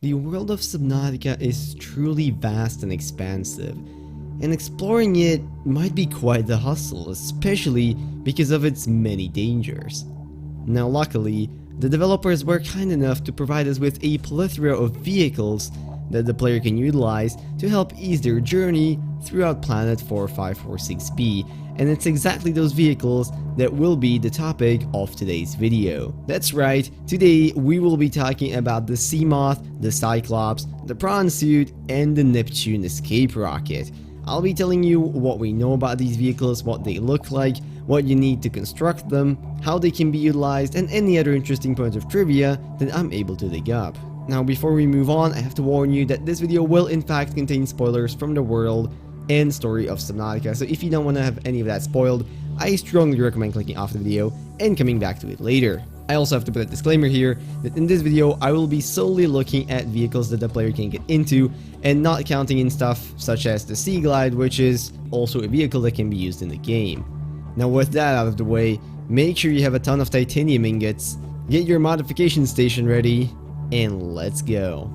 The world of Subnautica is truly vast and expansive, and exploring it might be quite the hustle, especially because of its many dangers. Now luckily, the developers were kind enough to provide us with a plethora of vehicles that the player can utilize to help ease their journey throughout Planet 4546b, and it's exactly those vehicles that will be the topic of today's video. That's right, today we will be talking about the Seamoth, the Cyclops, the Prong Suit, and the Neptune escape rocket. I'll be telling you what we know about these vehicles, what they look like, what you need to construct them, how they can be utilized, and any other interesting points of trivia that I'm able to dig up. Now before we move on, I have to warn you that this video will in fact contain spoilers from the world and story of Subnautica, so if you don't want to have any of that spoiled, I strongly recommend clicking off the video and coming back to it later. I also have to put a disclaimer here that in this video I will be solely looking at vehicles that the player can get into and not counting in stuff such as the Sea Glide, which is also a vehicle that can be used in the game. Now with that out of the way, make sure you have a ton of titanium ingots, get your modification station ready, and let's go.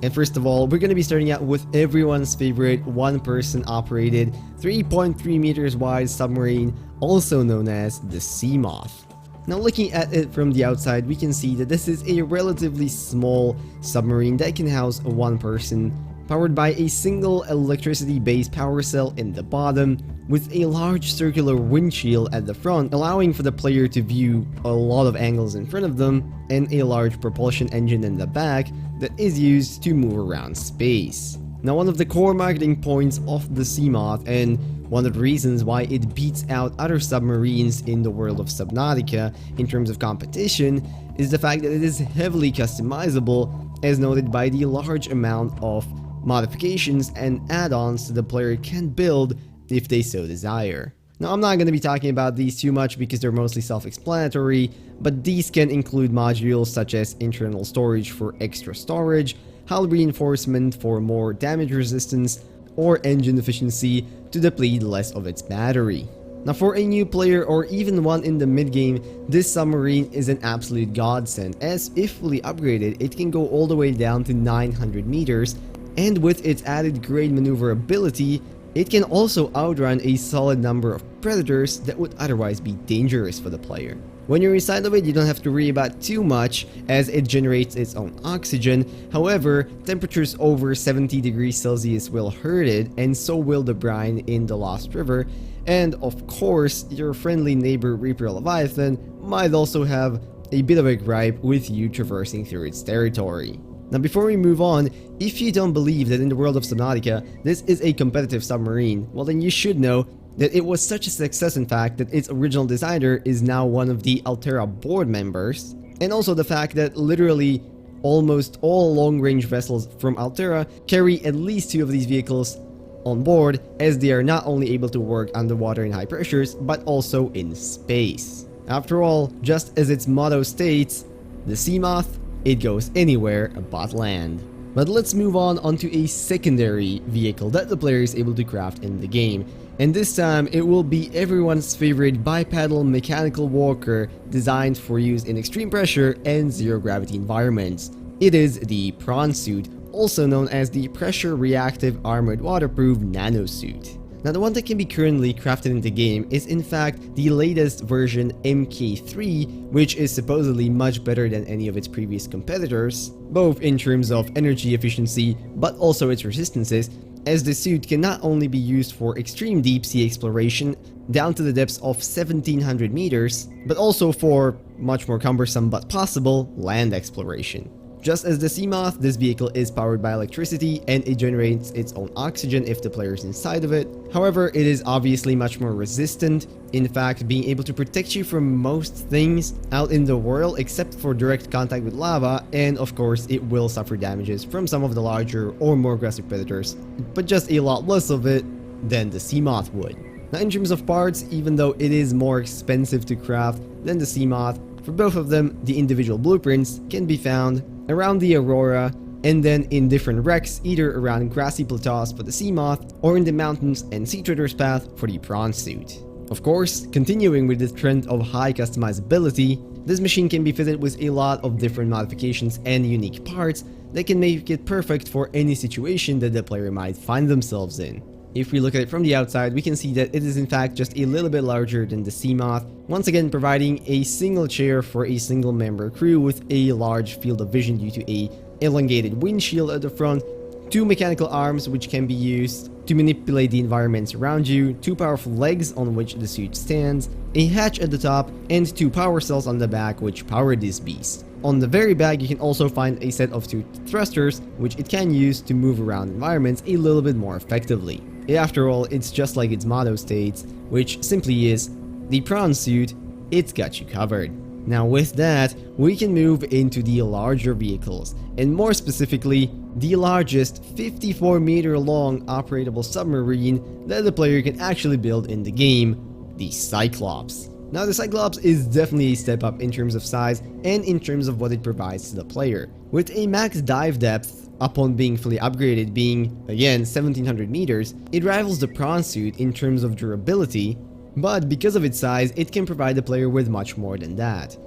And first of all, we're going to be starting out with everyone's favorite one-person operated 3.3 meters wide submarine, also known as the Seamoth. Now looking at it from the outside, we can see that this is a relatively small submarine that can house one person, powered by a single electricity-based power cell in the bottom, with a large circular windshield at the front, allowing for the player to view a lot of angles in front of them, and a large propulsion engine in the back that is used to move around space. Now one of the core marketing points of the Seamoth, and one of the reasons why it beats out other submarines in the world of Subnautica in terms of competition, is the fact that it is heavily customizable, as noted by the large amount of modifications and add-ons that the player can build if they so desire. Now I'm not going to be talking about these too much because they're mostly self-explanatory, but these can include modules such as internal storage for extra storage, hull reinforcement for more damage resistance, or engine efficiency to deplete less of its battery. Now for a new player or even one in the mid-game, this submarine is an absolute godsend, as if fully upgraded it can go all the way down to 900 meters, and with its added great maneuverability, it can also outrun a solid number of predators that would otherwise be dangerous for the player. When you're inside of it, you don't have to worry about too much, as it generates its own oxygen. However, temperatures over 70 degrees Celsius will hurt it, and so will the brine in the Lost River, and of course, your friendly neighbor Reaper Leviathan might also have a bit of a gripe with you traversing through its territory. Now before we move on, if you don't believe that in the world of Subnautica this is a competitive submarine, well then you should know that it was such a success in fact that its original designer is now one of the Altera board members, and also the fact that literally almost all long-range vessels from Altera carry at least two of these vehicles on board, as they are not only able to work underwater in high pressures but also in space. After all, just as its motto states, the Seamoth, it goes anywhere but land. But let's move on onto a secondary vehicle that the player is able to craft in the game, and this time it will be everyone's favorite bipedal mechanical walker designed for use in extreme pressure and zero gravity environments. It is the Prong Suit, also known as the Pressure Reactive Armored Waterproof Nanosuit. Now the one that can be currently crafted in the game is in fact the latest version MK3, which is supposedly much better than any of its previous competitors, both in terms of energy efficiency but also its resistances, as the suit can not only be used for extreme deep sea exploration down to the depths of 1700 meters, but also for much more cumbersome but possible land exploration. Just as the Seamoth, this vehicle is powered by electricity and it generates its own oxygen if the player is inside of it. However, it is obviously much more resistant, in fact being able to protect you from most things out in the world except for direct contact with lava, and of course it will suffer damages from some of the larger or more aggressive predators, but just a lot less of it than the Seamoth would. Now in terms of parts, even though it is more expensive to craft than the Seamoth, for both of them the individual blueprints can be found around the Aurora, and then in different wrecks either around grassy plateaus for the Seamoth or in the mountains and Sea Trader's Path for the Prong Suit. Of course, continuing with the trend of high customizability, this machine can be fitted with a lot of different modifications and unique parts that can make it perfect for any situation that the player might find themselves in. If we look at it from the outside, we can see that it is in fact just a little bit larger than the Seamoth, once again providing a single chair for a single member crew with a large field of vision due to a elongated windshield at the front, 2 mechanical arms which can be used to manipulate the environments around you, 2 powerful legs on which the suit stands, a hatch at the top, and 2 power cells on the back which power this beast. On the very back you can also find a set of 2 thrusters which it can use to move around environments a little bit more effectively. After all, it's just like its motto states, which simply is, the Prong Suit, it's got you covered. Now with that, we can move into the larger vehicles, and more specifically, the largest 54-meter long operatable submarine that the player can actually build in the game, the Cyclops. Now the Cyclops is definitely a step up in terms of size and in terms of what it provides to the player. With a max dive depth upon being fully upgraded being, again, 1700 meters, it rivals the Prong Suit in terms of durability, but because of its size, it can provide the player with much more than that.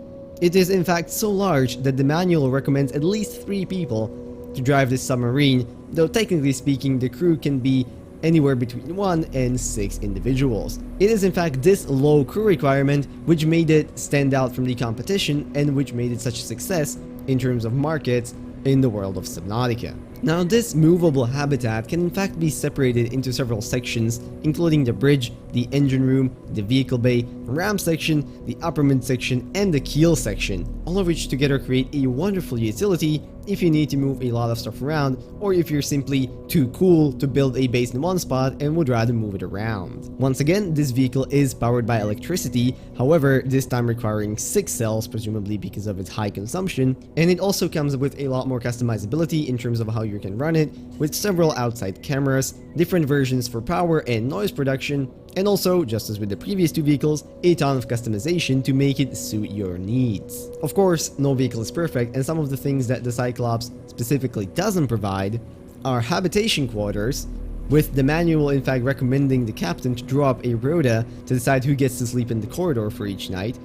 It is in fact so large that the manual recommends at least 3 people to drive this submarine, though technically speaking the crew can be anywhere between 1 and 6 individuals. It is in fact this low crew requirement which made it stand out from the competition and which made it such a success in terms of markets in the world of Subnautica. Now this movable habitat can in fact be separated into several sections, including the bridge, the engine room, the vehicle bay, ram section, the upper mid section, and the keel section, all of which together create a wonderful utility if you need to move a lot of stuff around, or if you're simply too cool to build a base in one spot and would rather move it around. Once again, this vehicle is powered by electricity, however, this time requiring 6 cells, presumably because of its high consumption, and it also comes with a lot more customizability in terms of how you can run it, with several outside cameras, different versions for power and noise production, and also, just as with the previous 2 vehicles, a ton of customization to make it suit your needs. Of course, no vehicle is perfect, and some of the things that the Cyclops specifically doesn't provide are habitation quarters, with the manual in fact recommending the captain to draw up a rota to decide who gets to sleep in the corridor for each night,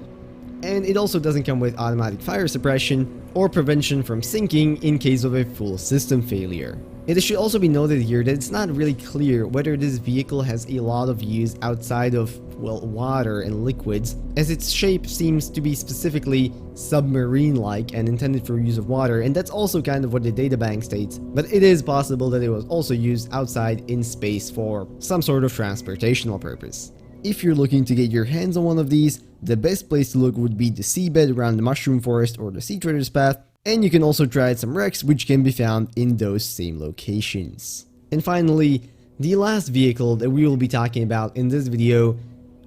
and it also doesn't come with automatic fire suppression or prevention from sinking in case of a full system failure. It should also be noted here that it's not really clear whether this vehicle has a lot of use outside of, well, water and liquids, as its shape seems to be specifically submarine-like and intended for use of water, and that's also kind of what the databank states, but it is possible that it was also used outside in space for some sort of transportational purpose. If you're looking to get your hands on one of these, the best place to look would be the seabed around the mushroom forest or the sea trader's path, and you can also try out some wrecks which can be found in those same locations. And finally, the last vehicle that we will be talking about in this video,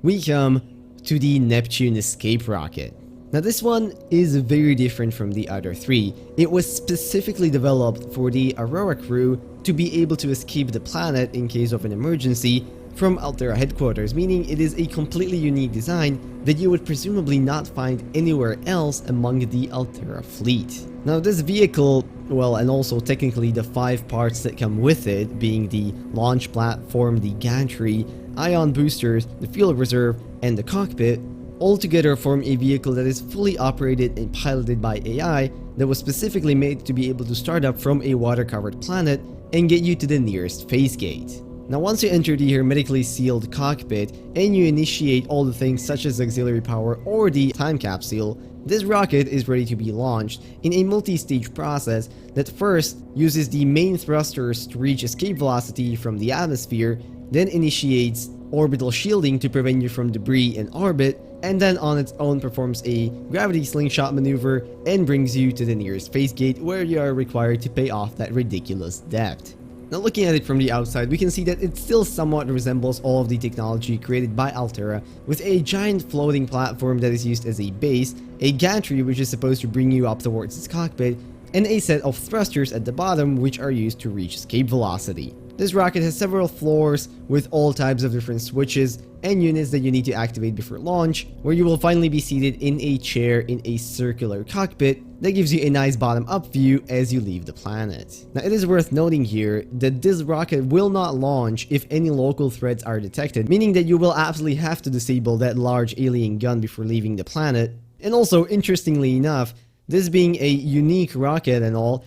we come to the Neptune escape rocket. Now this one is very different from the other 3. It was specifically developed for the Aurora crew to be able to escape the planet in case of an emergency from Altera headquarters, meaning it is a completely unique design that you would presumably not find anywhere else among the Altera fleet. Now this vehicle, well, and also technically the 5 parts that come with it, being the launch platform, the gantry, ion boosters, the fuel reserve, and the cockpit, all together form a vehicle that is fully operated and piloted by AI that was specifically made to be able to start up from a water-covered planet and get you to the nearest phase gate. Now once you enter the hermetically sealed cockpit and you initiate all the things such as auxiliary power or the time capsule, this rocket is ready to be launched in a multi-stage process that first uses the main thrusters to reach escape velocity from the atmosphere, then initiates orbital shielding to prevent you from debris in orbit, and then on its own performs a gravity slingshot maneuver and brings you to the nearest phase gate where you are required to pay off that ridiculous debt. Now looking at it from the outside, we can see that it still somewhat resembles all of the technology created by Altera, with a giant floating platform that is used as a base, a gantry which is supposed to bring you up towards its cockpit, and a set of thrusters at the bottom which are used to reach escape velocity. This rocket has several floors with all types of different switches and units that you need to activate before launch, where you will finally be seated in a chair in a circular cockpit that gives you a nice bottom-up view as you leave the planet. Now it is worth noting here that this rocket will not launch if any local threats are detected, meaning that you will absolutely have to disable that large alien gun before leaving the planet. And also, interestingly enough, this being a unique rocket and all,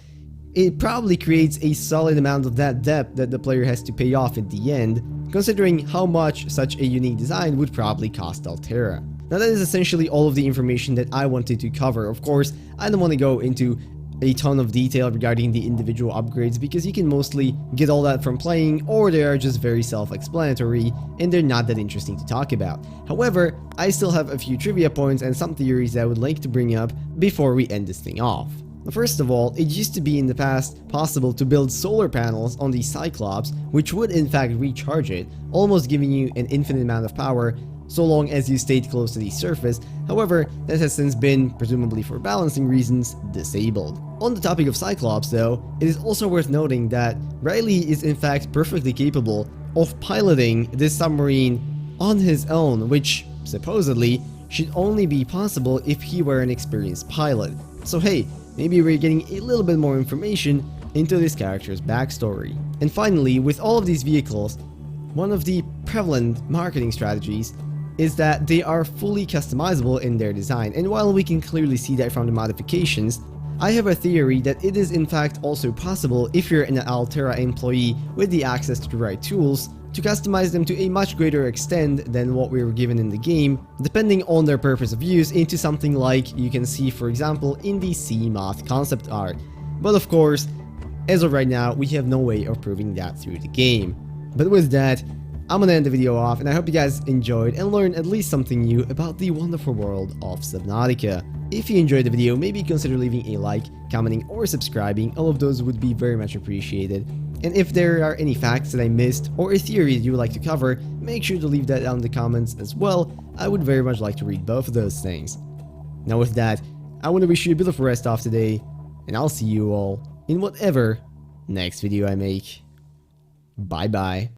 it probably creates a solid amount of that debt that the player has to pay off at the end, considering how much such a unique design would probably cost Altera. Now that is essentially all of the information that I wanted to cover. Of course, I don't want to go into a ton of detail regarding the individual upgrades because you can mostly get all that from playing, or they are just very self-explanatory and they're not that interesting to talk about. However, I still have a few trivia points and some theories that I would like to bring up before we end this thing off. First of all, it used to be in the past possible to build solar panels on the Cyclops, which would in fact recharge it, almost giving you an infinite amount of power so long as you stayed close to the surface. However, that has since been, presumably for balancing reasons, disabled. On the topic of Cyclops though, it is also worth noting that Riley is in fact perfectly capable of piloting this submarine on his own, which supposedly should only be possible if he were an experienced pilot. So hey, maybe we're getting a little bit more information into this character's backstory. And finally, with all of these vehicles, one of the prevalent marketing strategies is that they are fully customizable in their design, and while we can clearly see that from the modifications, I have a theory that it is in fact also possible, if you're an Altera employee with the access to the right tools, to customize them to a much greater extent than what we were given in the game, depending on their purpose of use, into something like you can see for example in the Seamoth concept art. But of course, as of right now, we have no way of proving that through the game. But with that, I'm gonna end the video off, and I hope you guys enjoyed and learned at least something new about the wonderful world of Subnautica. If you enjoyed the video, maybe consider leaving a like, commenting, or subscribing. All of those would be very much appreciated. And if there are any facts that I missed, or a theory that you would like to cover, make sure to leave that down in the comments as well. I would very much like to read both of those things. Now with that, I want to wish you a beautiful rest off today, and I'll see you all in whatever next video I make. Bye bye.